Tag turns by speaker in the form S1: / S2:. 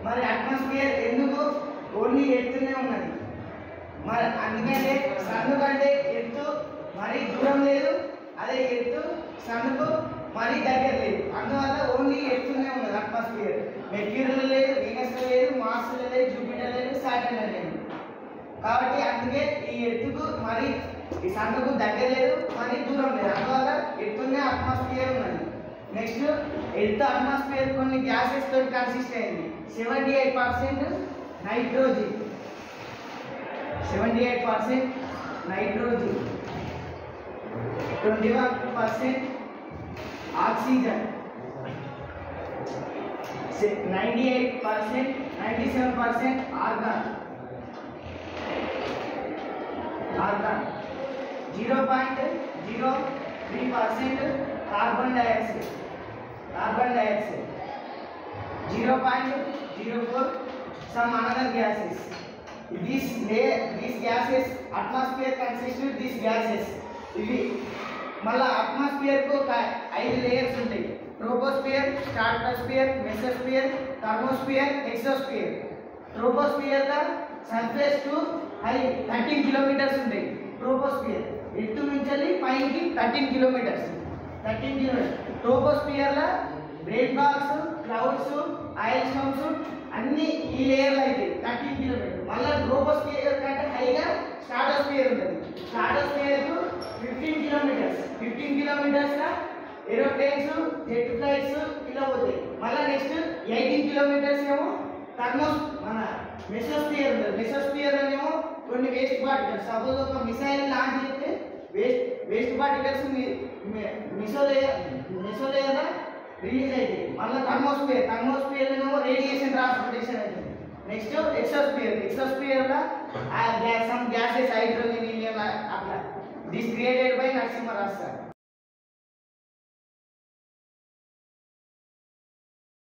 S1: మరి అట్మాస్ఫియర్ ఎందుకు ఓన్లీ ఎత్తునే ఉన్నది? మరి అందుకంటే సన్ కంటే ఎత్తు మరీ దూరం లేదు, అదే ఎత్తు సన్కు మరీ దగ్గర లేదు. అందువల్ల ఓన్లీ ఎత్తునే ఉన్నది అట్మాస్ఫియర్. మెర్క్యూరీలో లేదు, వీనస్లో లేదు, మార్స్లో లేదు, జూపిటర్ లేదు, సాటర్న్ లేదు. కాబట్టి అందుకే ఈ ఎత్తుకు మరి ఈ సన్కు దగ్గర లేదు, మరీ దూరం లేదు. అందువల్ల ఎత్తునే అట్మాస్ఫియర్ ఉన్నది. నెక్స్ట్ ఎర్త్ అట్మాస్ఫియర్ కొన్ని గ్యాసెస్ తో కన్సిస్ట్ అయింది. 78% nitrogen, 78% nitrogen, 21% oxygen, 97% organ, 0.03% carbon dioxide, 0.04 some another gases. These gases, atmosphere consists of these gases. ఇవి మళ్ళా అట్మాస్ఫియర్ కు 5 లేయర్స్ ఉంటాయి. Troposphere, stratosphere, mesosphere, thermosphere, exosphere. Troposphere का సర్ఫేస్ టు హై 13 కిలోమీటర్స్ ఉంటాయి. Troposphere ఎత్తు నుంచి పైకి 13 కిలోమీటర్స్. ట్రోపోస్ఫియర్ లా rain falls, clouds, hail storms అన్ని ఈ లేయర్లో అయితే 13 కిలోమీటర్స్. మళ్ళీ ట్రోపోస్ఫియర్ కంటే హైగా స్ట్రాటోస్ఫియర్ ఉంటుంది. స్ట్రాటోస్ఫియర్ కు 15 కిలోమీటర్స్ ఏరోప్లేన్స్, జెట్ ఫ్లైట్స్ ఇలా పోతాయి. మళ్ళీ నెక్స్ట్ 18 కిలోమీటర్స్ ఏమో మన మెసోస్ఫియర్ ఉంటుంది. మెసోస్ఫియర్ అనేమో కొన్ని వేస్ట్ పార్టికల్స్. సపోజ్ ఒక మిసైల్ లాంచ్ చేస్తే వేస్ట్ పార్టికల్స్ మెసోలేయర్ రిలీజ్ అవుతాయి. మళ్ళీ థర్మోస్ఫియర్ ఏమో రేడియేషన్ ట్రాన్స్పోర్టేషన్ అవుతుంది. Next exosphere some gases, hydrogen, helium అట్లా. This created by Narasimha Rao sir.